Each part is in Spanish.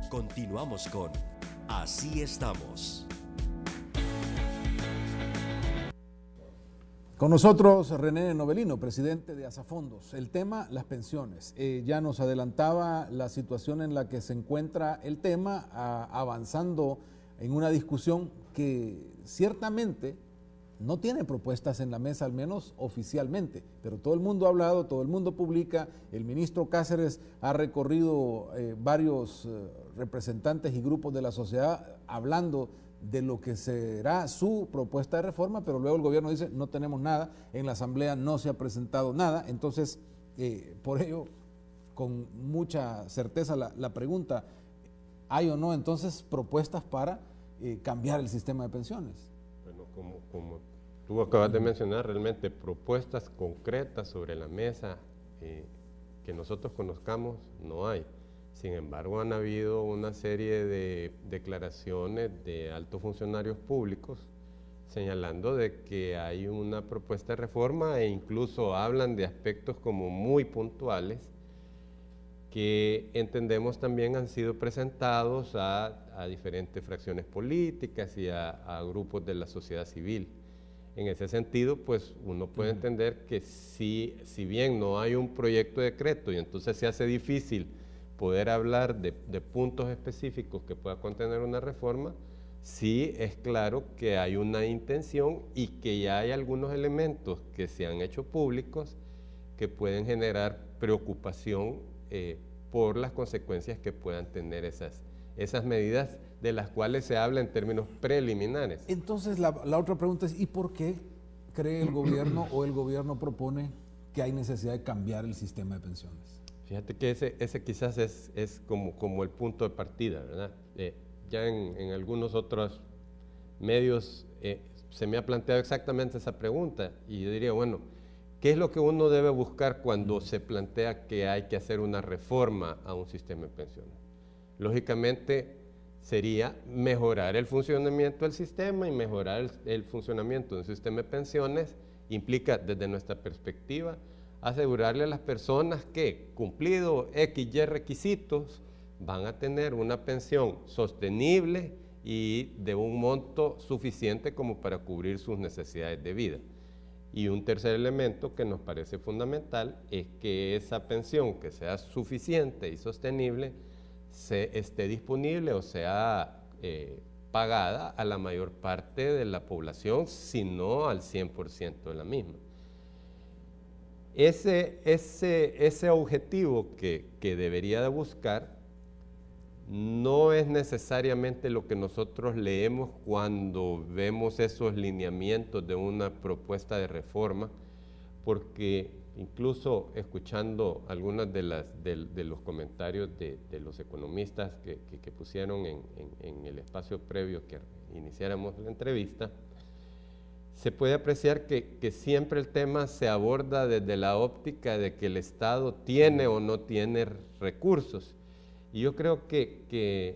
Continuamos con Así estamos. Con nosotros René Novelino, presidente de Asafondos. El tema, las pensiones. Ya nos adelantaba la situación en la que se encuentra el tema, avanzando en una discusión que ciertamente no tiene propuestas en la mesa, al menos oficialmente, pero todo el mundo ha hablado, todo el mundo publica. El ministro Cáceres ha recorrido varios representantes y grupos de la sociedad hablando de lo que será su propuesta de reforma, pero luego el gobierno dice no tenemos nada, en la asamblea no se ha presentado nada. Entonces, por ello, con mucha certeza la pregunta, ¿hay o no entonces propuestas para cambiar el sistema de pensiones? Bueno, como tú acabas de mencionar, realmente propuestas concretas sobre la mesa que nosotros conozcamos no hay. Sin embargo, han habido una serie de declaraciones de altos funcionarios públicos señalando de que hay una propuesta de reforma e incluso hablan de aspectos como muy puntuales que entendemos también han sido presentados a diferentes fracciones políticas y a grupos de la sociedad civil. En ese sentido, pues uno puede entender que si bien no hay un proyecto de decreto y entonces se hace difícil poder hablar de puntos específicos que pueda contener una reforma, sí es claro que hay una intención y que ya hay algunos elementos que se han hecho públicos que pueden generar preocupación por las consecuencias que puedan tener esas medidas de las cuales se habla en términos preliminares. Entonces la otra pregunta es, ¿y por qué cree el gobierno o el gobierno propone que hay necesidad de cambiar el sistema de pensiones? Fíjate que ese quizás es como el punto de partida, ¿verdad? Ya en algunos otros medios se me ha planteado exactamente esa pregunta y yo diría, bueno, ¿qué es lo que uno debe buscar cuando se plantea que hay que hacer una reforma a un sistema de pensiones? Lógicamente sería mejorar el funcionamiento del sistema, y mejorar el funcionamiento de un sistema de pensiones implica, desde nuestra perspectiva, asegurarle a las personas que, cumplido X, Y requisitos, van a tener una pensión sostenible y de un monto suficiente como para cubrir sus necesidades de vida. Y un tercer elemento que nos parece fundamental es que esa pensión que sea suficiente y sostenible esté disponible o sea pagada a la mayor parte de la población, si no al 100% de la misma. Ese objetivo que debería de buscar no es necesariamente lo que nosotros leemos cuando vemos esos lineamientos de una propuesta de reforma, porque incluso escuchando algunos de los comentarios de los economistas que pusieron en el espacio previo que iniciáramos la entrevista, se puede apreciar que siempre el tema se aborda desde la óptica de que el Estado tiene o no tiene recursos. Y yo creo que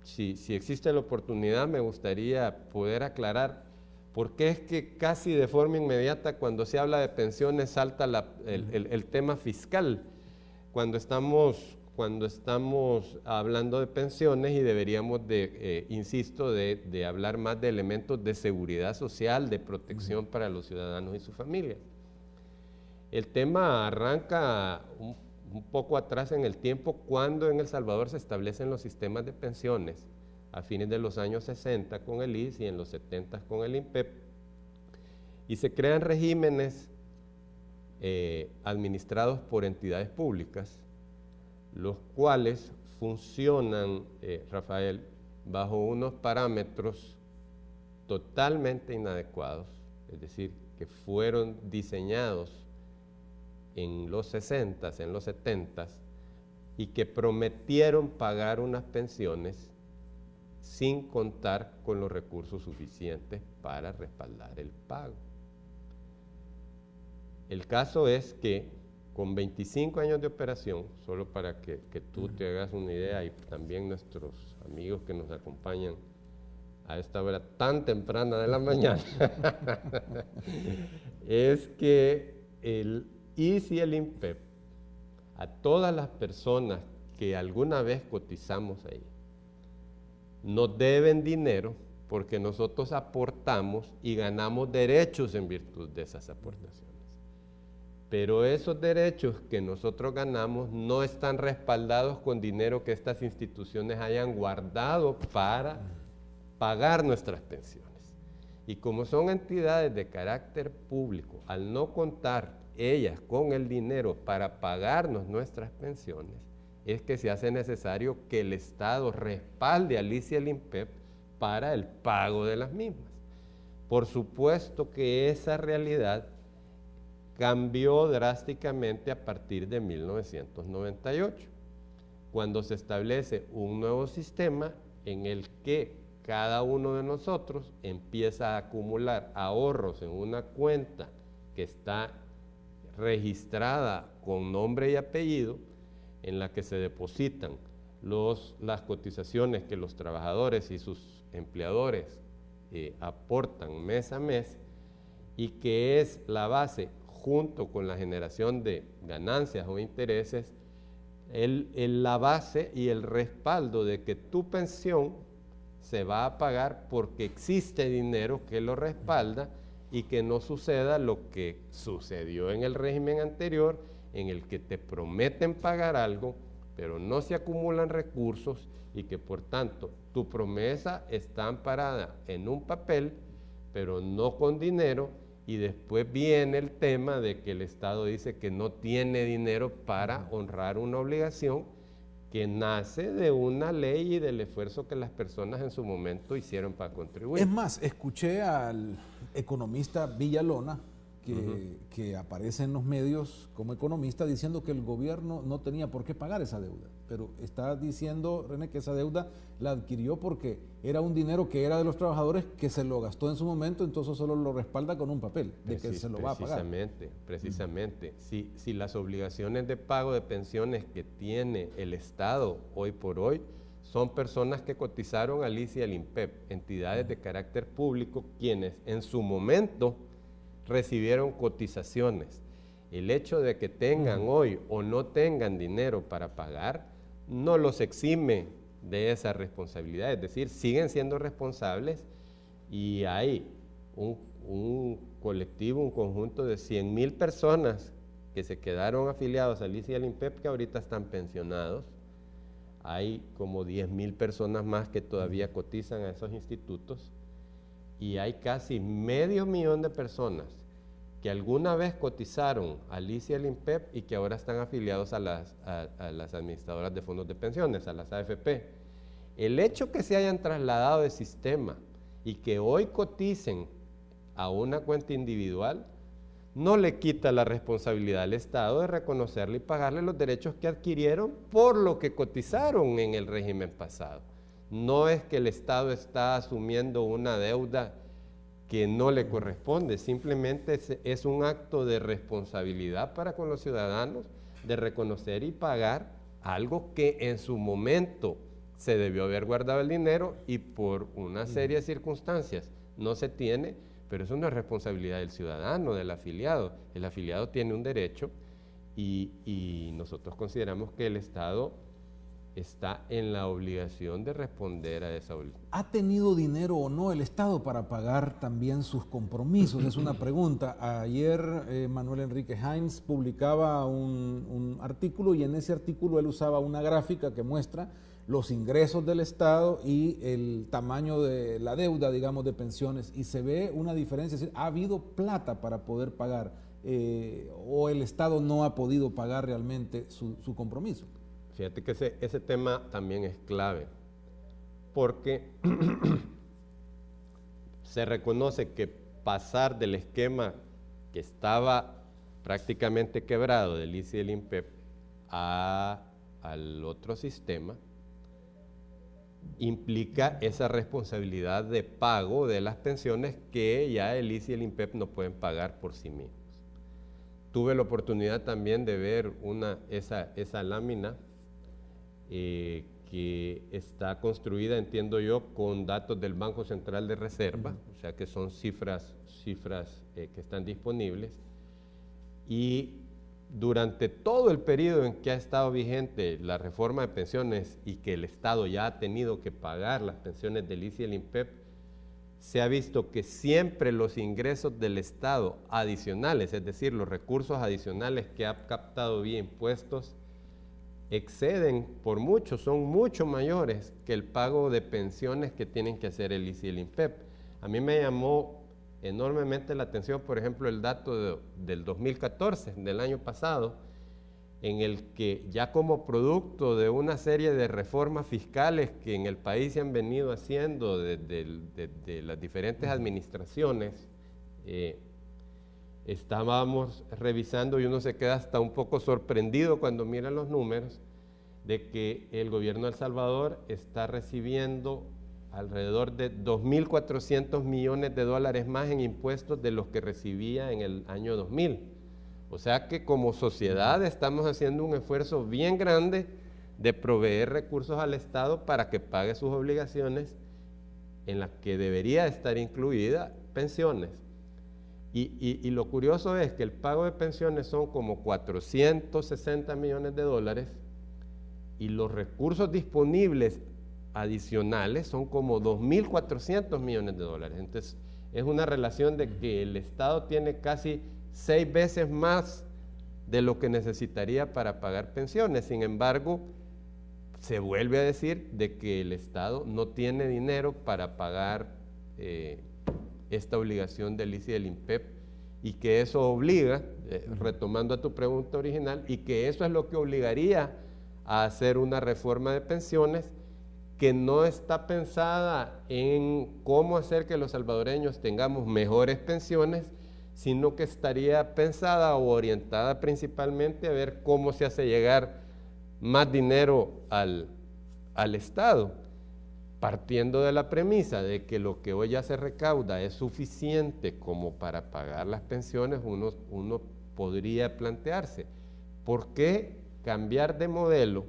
si existe la oportunidad, me gustaría poder aclarar por qué es que casi de forma inmediata cuando se habla de pensiones salta el tema fiscal, cuando estamos hablando de pensiones y deberíamos de, insisto, de hablar más de elementos de seguridad social, de protección para los ciudadanos y sus familias. El tema arranca un poco atrás en el tiempo, cuando en El Salvador se establecen los sistemas de pensiones a fines de los años 60 con el ISS y en los 70 con el INPEP, y se crean regímenes administrados por entidades públicas, los cuales funcionan, Rafael, bajo unos parámetros totalmente inadecuados, es decir, que fueron diseñados en los 60s, en los 70s, y que prometieron pagar unas pensiones sin contar con los recursos suficientes para respaldar el pago. El caso es que con 25 años de operación, solo para que tú te hagas una idea, y también nuestros amigos que nos acompañan a esta hora tan temprana de la mañana, es que el ISS y el INPEP, a todas las personas que alguna vez cotizamos ahí, nos deben dinero porque nosotros aportamos y ganamos derechos en virtud de esas aportaciones. Pero esos derechos que nosotros ganamos no están respaldados con dinero que estas instituciones hayan guardado para pagar nuestras pensiones. Y como son entidades de carácter público, al no contar ellas con el dinero para pagarnos nuestras pensiones, es que se hace necesario que el Estado respalde al ICI y al INPEP para el pago de las mismas. Por supuesto que esa realidad cambió drásticamente a partir de 1998, cuando se establece un nuevo sistema en el que cada uno de nosotros empieza a acumular ahorros en una cuenta que está registrada con nombre y apellido, en la que se depositan las cotizaciones que los trabajadores y sus empleadores aportan mes a mes, y que es la base, junto con la generación de ganancias o intereses, la base y el respaldo de que tu pensión se va a pagar porque existe dinero que lo respalda, y que no suceda lo que sucedió en el régimen anterior, en el que te prometen pagar algo, pero no se acumulan recursos, y que por tanto tu promesa está amparada en un papel, pero no con dinero, y después viene el tema de que el Estado dice que no tiene dinero para honrar una obligación que nace de una ley y del esfuerzo que las personas en su momento hicieron para contribuir. Es más, escuché al economista Villalona, que aparece en los medios como economista, diciendo que el gobierno no tenía por qué pagar esa deuda. Pero está diciendo, René, que esa deuda la adquirió porque era un dinero que era de los trabajadores, que se lo gastó en su momento, entonces solo lo respalda con un papel de que se lo va a pagar. Precisamente. Si las obligaciones de pago de pensiones que tiene el Estado hoy por hoy son personas que cotizaron al ICI y al INPEP, entidades de carácter público, quienes en su momento recibieron cotizaciones. El hecho de que tengan hoy o no tengan dinero para pagar no los exime de esa responsabilidad, es decir, siguen siendo responsables, y hay un colectivo, un conjunto de 100,000 personas que se quedaron afiliados al ICI y al INPEP que ahorita están pensionados. Hay como 10,000 personas más que todavía cotizan a esos institutos, y hay casi 500,000 de personas que alguna vez cotizaron al ICI y al INPEP y que ahora están afiliados a las administradoras de fondos de pensiones, a las AFP. El hecho que se hayan trasladado de sistema y que hoy coticen a una cuenta individual no le quita la responsabilidad al Estado de reconocerle y pagarle los derechos que adquirieron por lo que cotizaron en el régimen pasado. No es que el Estado está asumiendo una deuda que no le corresponde, simplemente es un acto de responsabilidad para con los ciudadanos de reconocer y pagar algo que en su momento se debió haber guardado el dinero y por una serie de circunstancias no se tiene, pero eso no es responsabilidad del ciudadano, del afiliado. El afiliado tiene un derecho y nosotros consideramos que el Estado está en la obligación de responder a esa obligación. ¿Ha tenido dinero o no el Estado para pagar también sus compromisos? Es una pregunta. Ayer Manuel Enrique Heinz publicaba un artículo, y en ese artículo él usaba una gráfica que muestra los ingresos del Estado y el tamaño de la deuda, digamos, de pensiones, y se ve una diferencia. Es decir, ha habido plata para poder pagar, o el Estado no ha podido pagar realmente su compromiso. Fíjate que ese tema también es clave, porque se reconoce que pasar del esquema que estaba prácticamente quebrado del ICI y del INPEP al otro sistema implica esa responsabilidad de pago de las pensiones que ya el ICI y el INPEP no pueden pagar por sí mismos. Tuve la oportunidad también de ver esa lámina que está construida, entiendo yo, con datos del Banco Central de Reserva, o sea que son cifras que están disponibles, y durante todo el periodo en que ha estado vigente la reforma de pensiones y que el Estado ya ha tenido que pagar las pensiones del ICE y el INPEP, se ha visto que siempre los ingresos del Estado adicionales, es decir, los recursos adicionales que ha captado vía impuestos, exceden por mucho, son mucho mayores que el pago de pensiones que tienen que hacer el ICE y el INPEP. A mí me llamó enormemente la atención, por ejemplo, el dato del 2014, del año pasado, en el que ya como producto de una serie de reformas fiscales que en el país se han venido haciendo de las diferentes administraciones, estábamos revisando y uno se queda hasta un poco sorprendido cuando mira los números de que el gobierno de El Salvador está recibiendo alrededor de 2.400 millones de dólares más en impuestos de los que recibía en el año 2000. O sea que como sociedad estamos haciendo un esfuerzo bien grande de proveer recursos al Estado para que pague sus obligaciones, en las que debería estar incluida pensiones. Y lo curioso es que el pago de pensiones son como 460 millones de dólares y los recursos disponibles adicionales son como 2.400 millones de dólares. Entonces, es una relación de que el Estado tiene casi 6 veces más de lo que necesitaría para pagar pensiones. Sin embargo, se vuelve a decir de que el Estado no tiene dinero para pagar esta obligación del ICE y del INPEP, y que eso obliga, retomando a tu pregunta original, y que eso es lo que obligaría a hacer una reforma de pensiones que no está pensada en cómo hacer que los salvadoreños tengamos mejores pensiones, sino que estaría pensada o orientada principalmente a ver cómo se hace llegar más dinero al Estado, partiendo de la premisa de que lo que hoy ya se recauda es suficiente como para pagar las pensiones. Uno podría plantearse, ¿por qué cambiar de modelo?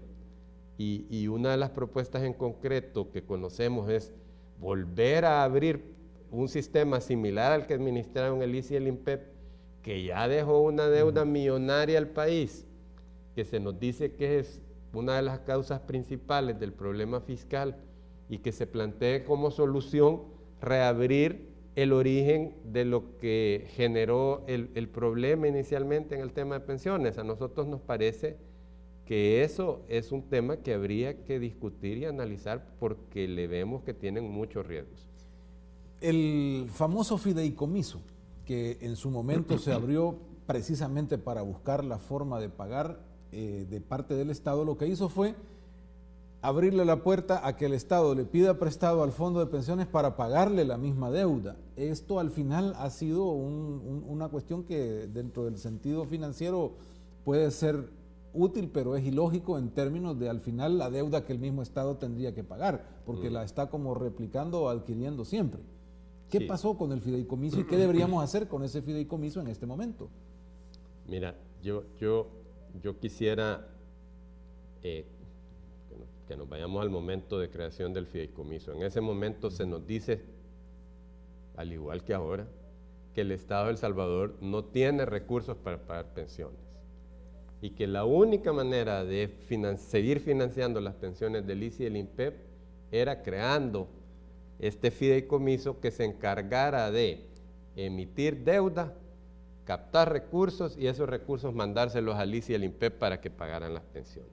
Y una de las propuestas en concreto que conocemos es volver a abrir un sistema similar al que administraron el ICE y el INPEP, que ya dejó una deuda millonaria al país, que se nos dice que es una de las causas principales del problema fiscal, y que se plantee como solución reabrir el origen de lo que generó el problema inicialmente en el tema de pensiones. A nosotros nos parece que eso es un tema que habría que discutir y analizar, porque le vemos que tienen muchos riesgos. El famoso fideicomiso, que en su momento se abrió precisamente para buscar la forma de pagar de parte del Estado, lo que hizo fue abrirle la puerta a que el Estado le pida prestado al fondo de pensiones para pagarle la misma deuda. Esto al final ha sido una cuestión que dentro del sentido financiero puede ser útil, pero es ilógico en términos de al final la deuda que el mismo Estado tendría que pagar, porque la está como replicando o adquiriendo siempre. ¿Qué pasó con el fideicomiso y qué deberíamos hacer con ese fideicomiso en este momento? Mira, yo quisiera que nos vayamos al momento de creación del fideicomiso. En ese momento se nos dice, al igual que ahora, que el Estado de El Salvador no tiene recursos para pagar pensiones y que la única manera de seguir financiando las pensiones del ICE y el INPEP era creando este fideicomiso que se encargara de emitir deuda, captar recursos y esos recursos mandárselos al ICE y al INPEP para que pagaran las pensiones.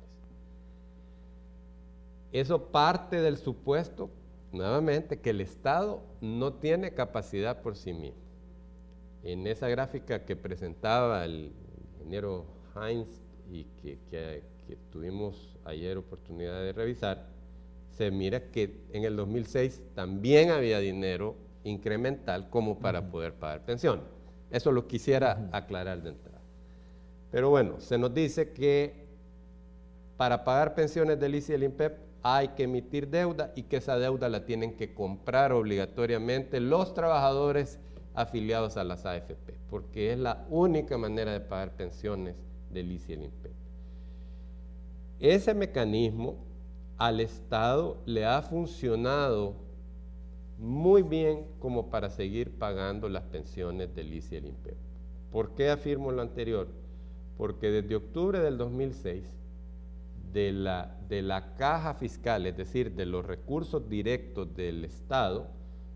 Eso parte del supuesto, nuevamente, que el Estado no tiene capacidad por sí mismo. En esa gráfica que presentaba el ingeniero Heinz y que tuvimos ayer oportunidad de revisar, se mira que en el 2006 también había dinero incremental como para poder pagar pensiones. Eso lo quisiera aclarar de entrada. Pero bueno, se nos dice que para pagar pensiones del ICE y el INPEP hay que emitir deuda y que esa deuda la tienen que comprar obligatoriamente los trabajadores afiliados a las AFP, porque es la única manera de pagar pensiones del ICE y el INPEP. Ese mecanismo al Estado le ha funcionado muy bien como para seguir pagando las pensiones del ICE y el INPEP. ¿Por qué afirmo lo anterior? porque desde octubre del 2006, de la caja fiscal, es decir, de los recursos directos del Estado,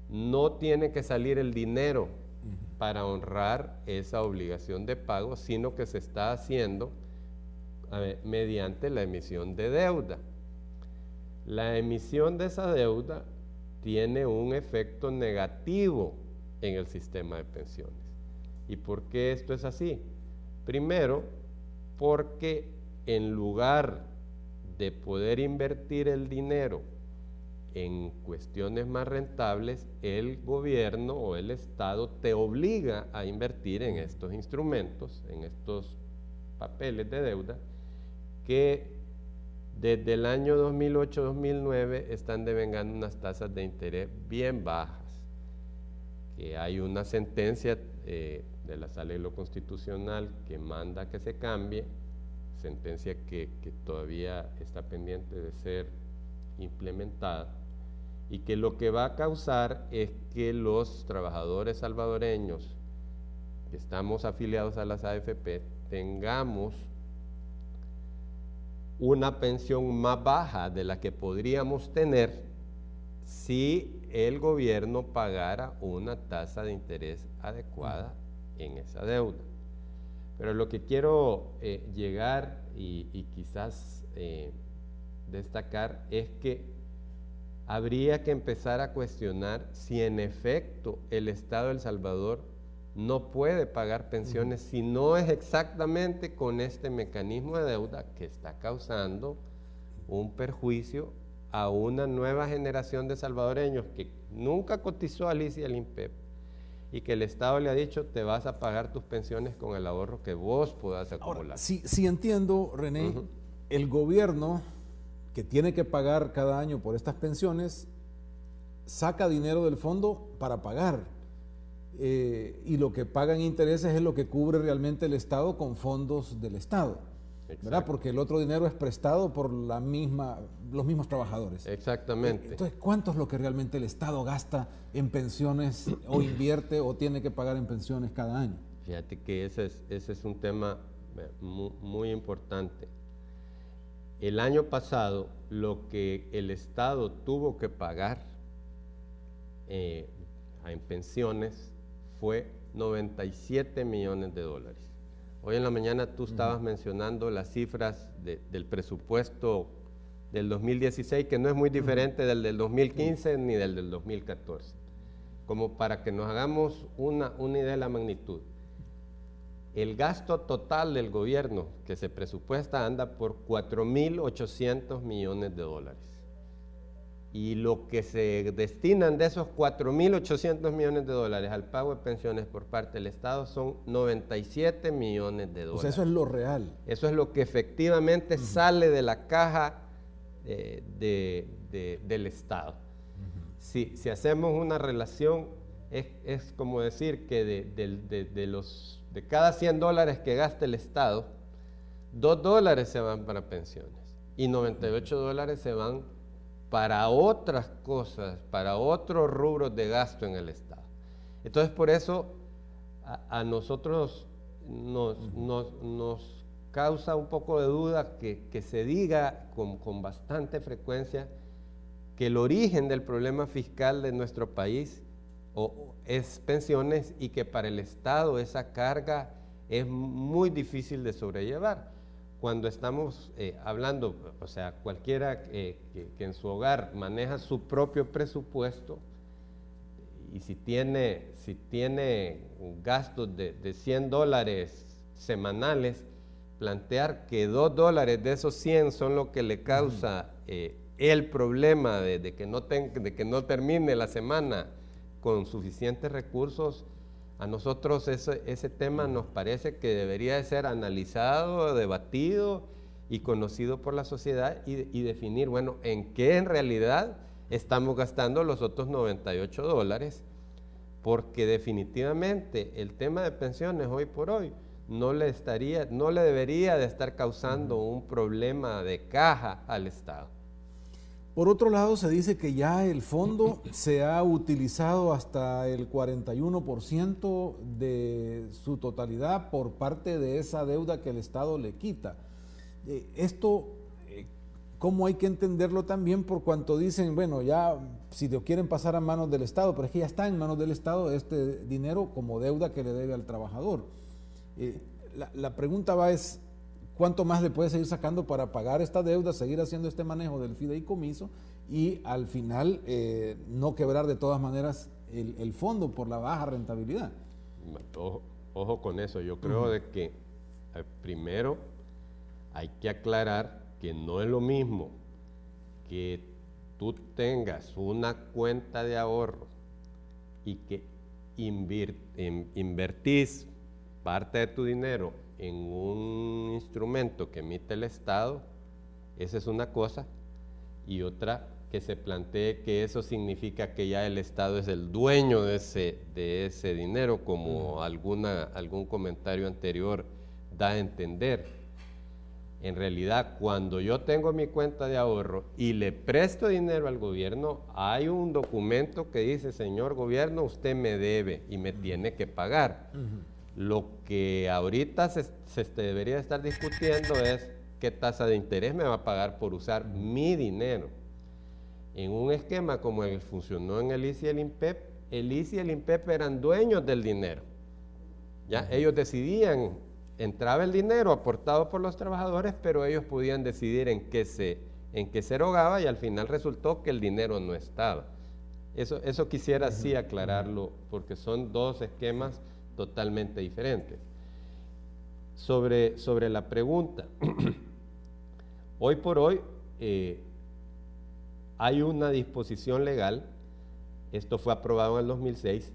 no tiene que salir el dinero para honrar esa obligación de pago, sino que se está haciendo mediante la emisión de deuda. La emisión de esa deuda tiene un efecto negativo en el sistema de pensiones. ¿Y por qué esto es así? Primero, porque en lugar de poder invertir el dinero en cuestiones más rentables, el gobierno o el Estado te obliga a invertir en estos instrumentos, en estos papeles de deuda, que desde el año 2008-2009 están devengando unas tasas de interés bien bajas, que hay una sentencia de la Sala de lo Constitucional que manda que se cambie, sentencia que todavía está pendiente de ser implementada, y que lo que va a causar es que los trabajadores salvadoreños que estamos afiliados a las AFP tengamos una pensión más baja de la que podríamos tener si el gobierno pagara una tasa de interés adecuada en esa deuda. Pero lo que quiero llegar y quizás destacar es que habría que empezar a cuestionar si en efecto el Estado de El Salvador no puede pagar pensiones si no es exactamente con este mecanismo de deuda que está causando un perjuicio a una nueva generación de salvadoreños que nunca cotizó al ICS y al INPEP, y que el Estado le ha dicho: te vas a pagar tus pensiones con el ahorro que vos puedas acumular. Ahora, si entiendo, René, el gobierno que tiene que pagar cada año por estas pensiones saca dinero del fondo para pagar, y lo que paga en intereses es lo que cubre realmente el Estado con fondos del Estado, ¿verdad? Porque el otro dinero es prestado por los mismos trabajadores. Exactamente. Entonces, ¿cuánto es lo que realmente el Estado gasta en pensiones o invierte o tiene que pagar en pensiones cada año? Fíjate que ese es un tema muy importante. El año pasado, lo que el Estado tuvo que pagar en pensiones fue 97 millones de dólares. Hoy en la mañana tú estabas mencionando las cifras del presupuesto del 2016, que no es muy diferente del 2015 ni del 2014. Como para que nos hagamos una idea de la magnitud. El gasto total del gobierno que se presupuesta anda por 4.800 millones de dólares. Y lo que se destinan de esos 4.800 millones de dólares al pago de pensiones por parte del Estado son 97 millones de dólares. O sea, eso es lo real. Eso es lo que efectivamente sale de la caja del Estado. Si hacemos una relación, es como decir que de cada 100 dólares que gasta el Estado, 2 dólares se van para pensiones y 98 dólares se van para otras cosas, para otros rubros de gasto en el Estado. Entonces, por eso a nosotros nos causa un poco de duda que se diga con bastante frecuencia que el origen del problema fiscal de nuestro país es pensiones, y que para el Estado esa carga es muy difícil de sobrellevar. Cuando estamos hablando, o sea, cualquiera que en su hogar maneja su propio presupuesto, y si tiene gastos de 100 dólares semanales, plantear que 2 dólares de esos 100 son lo que le causa el problema de que no termine la semana con suficientes recursos, a nosotros ese tema nos parece que debería de ser analizado, debatido y conocido por la sociedad, y definir, bueno, en qué en realidad estamos gastando los otros 98 dólares, porque definitivamente el tema de pensiones hoy por hoy no le debería de estar causando un problema de caja al Estado. Por otro lado, se dice que ya el fondo se ha utilizado hasta el 41% de su totalidad por parte de esa deuda que el Estado le quita. Esto, ¿cómo hay que entenderlo también? Por cuanto dicen, bueno, ya si lo quieren pasar a manos del Estado, pero es que ya está en manos del Estado este dinero como deuda que le debe al trabajador. La pregunta es, ¿cuánto más le puede seguir sacando para pagar esta deuda, seguir haciendo este manejo del fideicomiso y al final no quebrar de todas maneras el fondo por la baja rentabilidad? Ojo con eso, yo creo de que primero hay que aclarar que no es lo mismo que tú tengas una cuenta de ahorro y que invertís parte de tu dinero en un instrumento que emite el Estado, esa es una cosa, y otra que se plantee que eso significa que ya el Estado es el dueño de ese dinero, como algún comentario anterior da a entender. En realidad, cuando yo tengo mi cuenta de ahorro y le presto dinero al gobierno, hay un documento que dice, señor gobierno, usted me debe y me tiene que pagar. Lo que ahorita se debería estar discutiendo es qué tasa de interés me va a pagar por usar mi dinero. En un esquema como el que funcionó en el ICE y el INPEP eran dueños del dinero. ¿Ya? Ellos decidían, entraba el dinero aportado por los trabajadores, pero ellos podían decidir en qué se erogaba y al final resultó que el dinero no estaba. Eso quisiera sí aclararlo, porque son dos esquemas totalmente diferentes. Sobre la pregunta, hoy por hoy hay una disposición legal, esto fue aprobado en el 2006,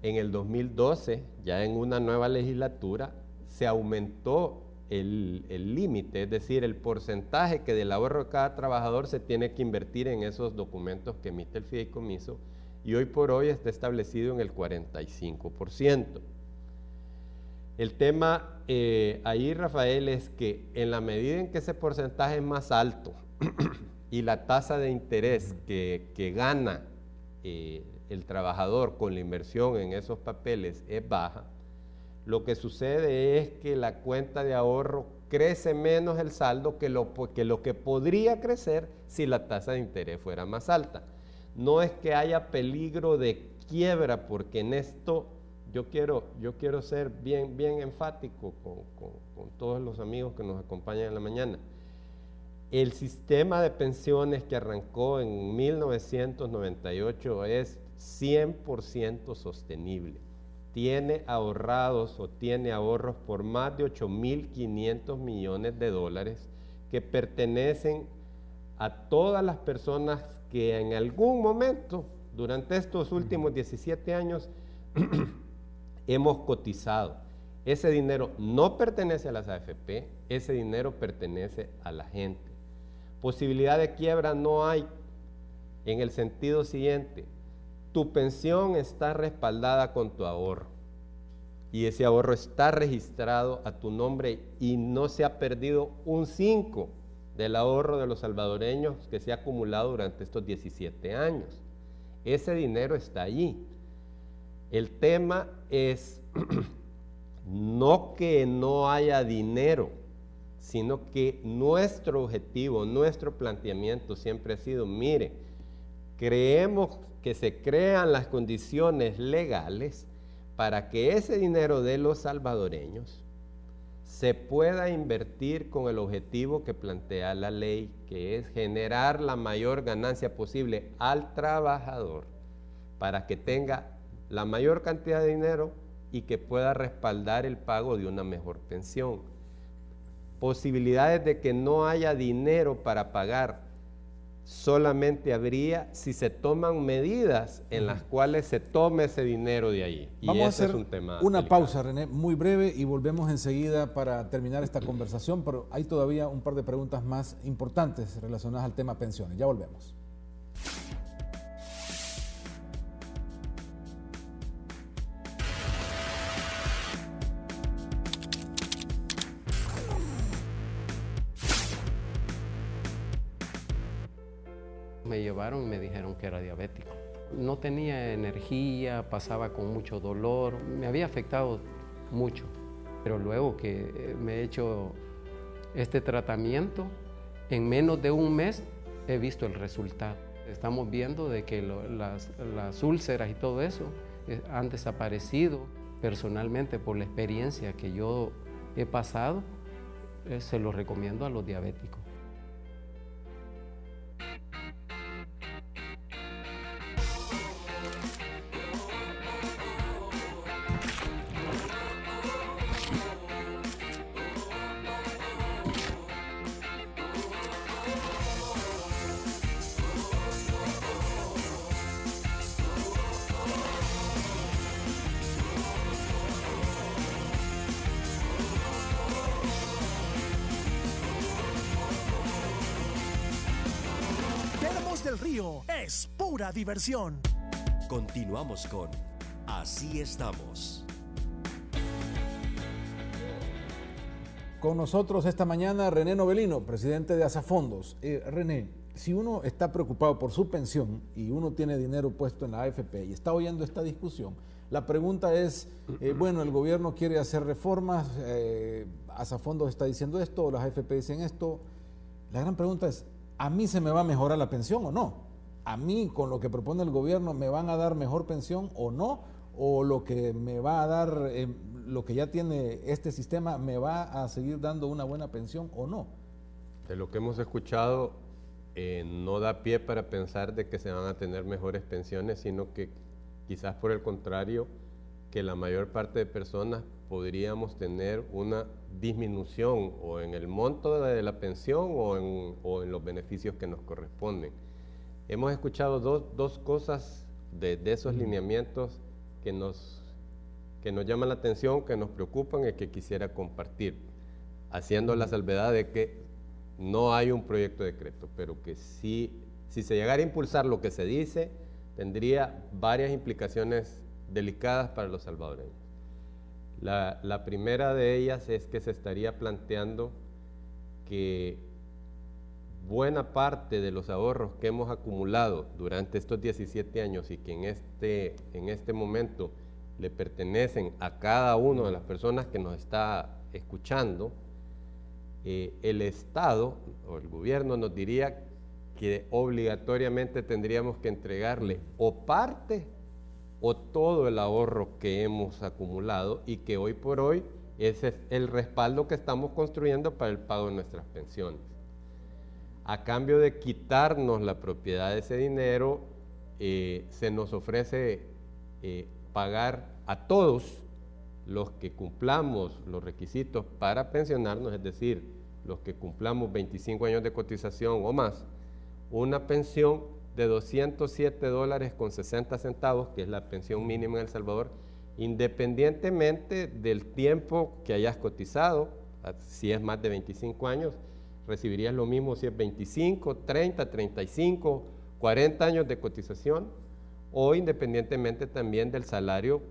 en el 2012, ya en una nueva legislatura, se aumentó el límite, es decir, el porcentaje que del ahorro de cada trabajador se tiene que invertir en esos documentos que emite el fideicomiso, y hoy por hoy está establecido en el 45%. El tema ahí, Rafael, es que en la medida en que ese porcentaje es más alto y la tasa de interés que gana el trabajador con la inversión en esos papeles es baja, lo que sucede es que la cuenta de ahorro crece menos el saldo que lo que podría crecer si la tasa de interés fuera más alta. No es que haya peligro de quiebra, porque en esto yo quiero ser bien enfático con todos los amigos que nos acompañan en la mañana. El sistema de pensiones que arrancó en 1998 es 100% sostenible. Tiene ahorrados o tiene ahorros por más de 8.500 millones de dólares que pertenecen a todas las personas que en algún momento, durante estos últimos 17 años, hemos cotizado. Ese dinero no pertenece a las AFP, ese dinero pertenece a la gente. Posibilidad de quiebra no hay, en el sentido siguiente: tu pensión está respaldada con tu ahorro y ese ahorro está registrado a tu nombre y no se ha perdido un 5 del ahorro de los salvadoreños que se ha acumulado durante estos 17 años. Ese dinero está allí. El tema es no que no haya dinero, sino que nuestro objetivo, nuestro planteamiento siempre ha sido, mire, creemos que se crean las condiciones legales para que ese dinero de los salvadoreños se pueda invertir con el objetivo que plantea la ley, que es generar la mayor ganancia posible al trabajador para que tenga la mayor cantidad de dinero y que pueda respaldar el pago de una mejor pensión. Posibilidades de que no haya dinero para pagar solamente habría si se toman medidas en las cuales se tome ese dinero de ahí. Vamos a hacer una pausa, René, muy breve, y volvemos enseguida para terminar esta conversación, pero hay todavía un par de preguntas más importantes relacionadas al tema pensiones. Ya volvemos. Me llevaron y me dijeron que era diabético. No tenía energía, pasaba con mucho dolor, me había afectado mucho. Pero luego que me he hecho este tratamiento, en menos de un mes he visto el resultado. Estamos viendo de que las úlceras y todo eso han desaparecido. Personalmente, por la experiencia que yo he pasado, se lo recomiendo a los diabéticos. Del Río es pura diversión. Continuamos con Así Estamos. Con nosotros esta mañana René Novelino, presidente de Asafondos. René, si uno está preocupado por su pensión y uno tiene dinero puesto en la AFP y está oyendo esta discusión, la pregunta es, bueno, el gobierno quiere hacer reformas, Asafondos está diciendo esto, las AFP dicen esto. La gran pregunta es, ¿a mí se me va a mejorar la pensión o no? ¿A mí, con lo que propone el gobierno, me van a dar mejor pensión o no? ¿O lo que me va a dar, lo que ya tiene este sistema, me va a seguir dando una buena pensión o no? De lo que hemos escuchado, no da pie para pensar de que se van a tener mejores pensiones, sino que quizás por el contrario, que la mayor parte de personas podríamos tener una disminución o en el monto de la pensión o en los beneficios que nos corresponden. Hemos escuchado dos cosas de esos lineamientos que nos llaman la atención, que nos preocupan y que quisiera compartir, haciendo la salvedad de que no hay un proyecto de decreto, pero que si se llegara a impulsar lo que se dice, tendría varias implicaciones delicadas para los salvadoreños. La primera de ellas es que se estaría planteando que buena parte de los ahorros que hemos acumulado durante estos 17 años y que en este momento le pertenecen a cada una de las personas que nos está escuchando, el Estado o el gobierno nos diría que obligatoriamente tendríamos que entregarle o parte o todo el ahorro que hemos acumulado y que hoy por hoy ese es el respaldo que estamos construyendo para el pago de nuestras pensiones. A cambio de quitarnos la propiedad de ese dinero, se nos ofrece pagar a todos los que cumplamos los requisitos para pensionarnos, es decir, los que cumplamos 25 años de cotización o más, una pensión de $207.60, que es la pensión mínima en El Salvador, independientemente del tiempo que hayas cotizado. Si es más de 25 años, recibirías lo mismo si es 25, 30, 35, 40 años de cotización, o independientemente también del salario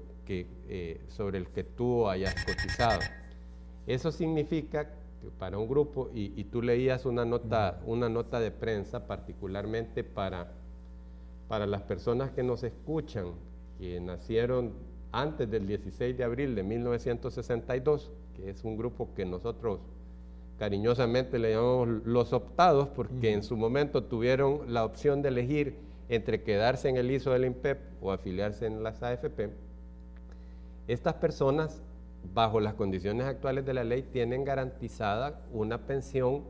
sobre el que tú hayas cotizado. Eso significa que para un grupo, y tú leías una nota de prensa particularmente para las personas que nos escuchan, que nacieron antes del 16 de abril de 1962, que es un grupo que nosotros cariñosamente le llamamos los optados, porque en su momento tuvieron la opción de elegir entre quedarse en el ISO del INPEP o afiliarse en las AFP. Estas personas, bajo las condiciones actuales de la ley, tienen garantizada una pensión,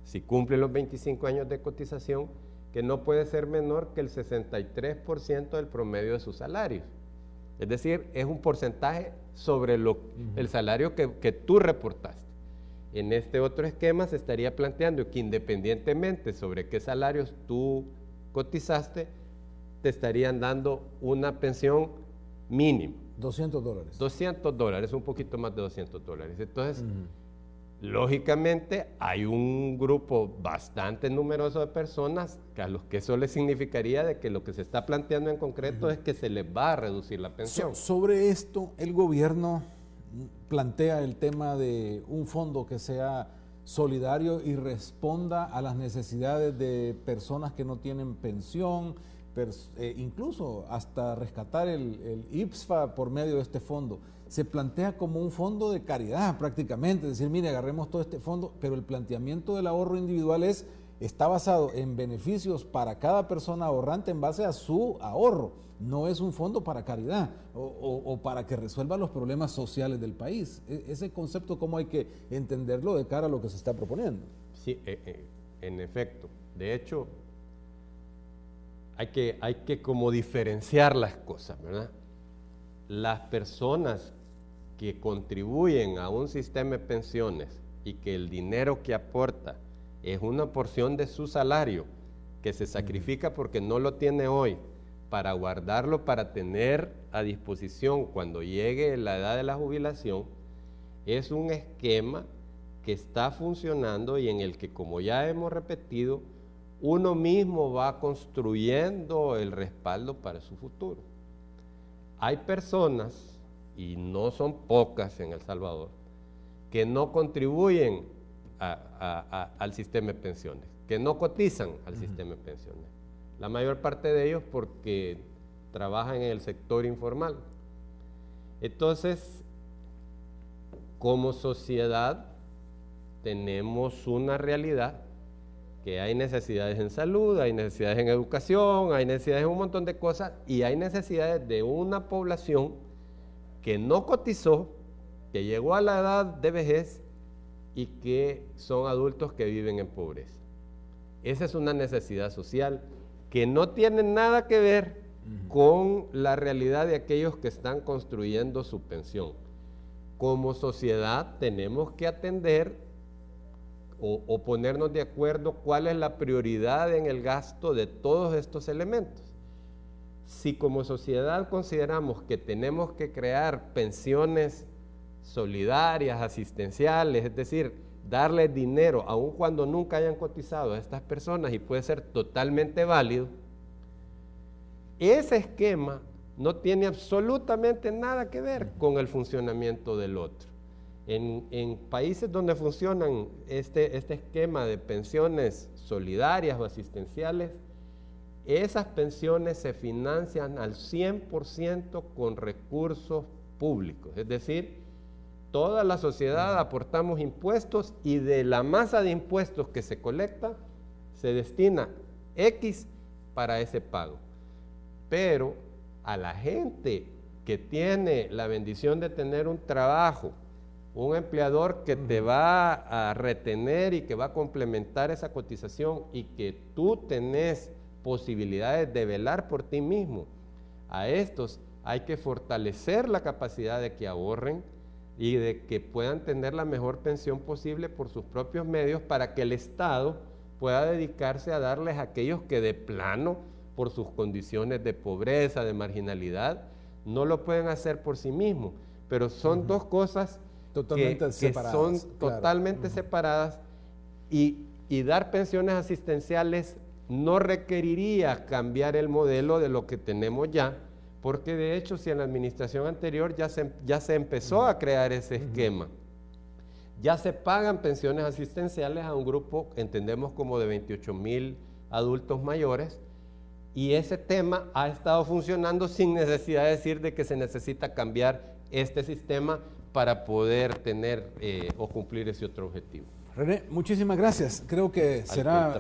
si cumplen los 25 años de cotización, que no puede ser menor que el 63% del promedio de sus salarios. Es decir, es un porcentaje sobre el salario que tú reportaste. En este otro esquema se estaría planteando que independientemente sobre qué salarios tú cotizaste, te estarían dando una pensión mínima. $200. $200, un poquito más de $200. Entonces, lógicamente, hay un grupo bastante numeroso de personas a los que eso les significaría de que lo que se está planteando en concreto es que se les va a reducir la pensión. Sobre esto, el gobierno plantea el tema de un fondo que sea solidario y responda a las necesidades de personas que no tienen pensión, incluso hasta rescatar el IPSFA por medio de este fondo. Se plantea como un fondo de caridad prácticamente, es decir, mire, agarremos todo este fondo, pero el planteamiento del ahorro individual está basado en beneficios para cada persona ahorrante en base a su ahorro. No es un fondo para caridad o para que resuelva los problemas sociales del país. Ese concepto, ¿cómo hay que entenderlo de cara a lo que se está proponiendo? Sí, en efecto. De hecho, hay que como diferenciar las cosas, ¿verdad? Las personas que contribuyen a un sistema de pensiones y que el dinero que aporta es una porción de su salario que se sacrifica porque no lo tiene hoy, para guardarlo, para tener a disposición cuando llegue la edad de la jubilación, es un esquema que está funcionando y en el que, como ya hemos repetido, uno mismo va construyendo el respaldo para su futuro. Hay personas, y no son pocas en El Salvador, que no contribuyen al sistema de pensiones, que no cotizan al sistema de pensiones. La mayor parte de ellos porque trabajan en el sector informal. Entonces, como sociedad, tenemos una realidad que hay necesidades en salud, hay necesidades en educación, hay necesidades en un montón de cosas y hay necesidades de una población que no cotizó, que llegó a la edad de vejez y que son adultos que viven en pobreza. Esa es una necesidad social que no tiene nada que ver con la realidad de aquellos que están construyendo su pensión. Como sociedad tenemos que atender o ponernos de acuerdo cuál es la prioridad en el gasto de todos estos elementos. Si como sociedad consideramos que tenemos que crear pensiones solidarias, asistenciales, es decir, darles dinero aun cuando nunca hayan cotizado a estas personas, y puede ser totalmente válido, ese esquema no tiene absolutamente nada que ver con el funcionamiento del otro. En países donde funcionan este esquema de pensiones solidarias o asistenciales, esas pensiones se financian al 100% con recursos públicos, es decir, toda la sociedad aportamos impuestos y de la masa de impuestos que se colecta se destina X para ese pago. Pero a la gente que tiene la bendición de tener un trabajo, un empleador que te va a retener y que va a complementar esa cotización y que tú tenés posibilidades de velar por ti mismo, a estos hay que fortalecer la capacidad de que ahorren y de que puedan tener la mejor pensión posible por sus propios medios para que el Estado pueda dedicarse a darles a aquellos que de plano, por sus condiciones de pobreza, de marginalidad, no lo pueden hacer por sí mismos. Pero son dos cosas totalmente separadas, son totalmente separadas y dar pensiones asistenciales no requeriría cambiar el modelo de lo que tenemos ya, porque de hecho si en la administración anterior ya se empezó a crear ese esquema. Ya se pagan pensiones asistenciales a un grupo, entendemos como de 28,000 adultos mayores, y ese tema ha estado funcionando sin necesidad de decir de que se necesita cambiar este sistema para poder tener o cumplir ese otro objetivo. René, muchísimas gracias. Creo que será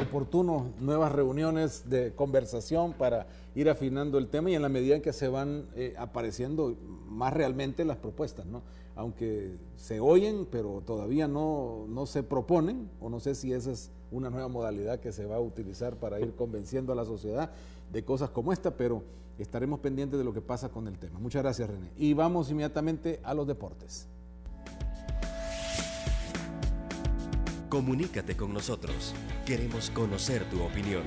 oportuno nuevas reuniones de conversación para ir afinando el tema y en la medida en que se van apareciendo más realmente las propuestas, ¿no? Aunque se oyen, pero todavía no se proponen, o no sé si esa es una nueva modalidad que se va a utilizar para ir convenciendo a la sociedad de cosas como esta, pero estaremos pendientes de lo que pasa con el tema. Muchas gracias, René. Y vamos inmediatamente a los deportes. Comunícate con nosotros. Queremos conocer tu opinión.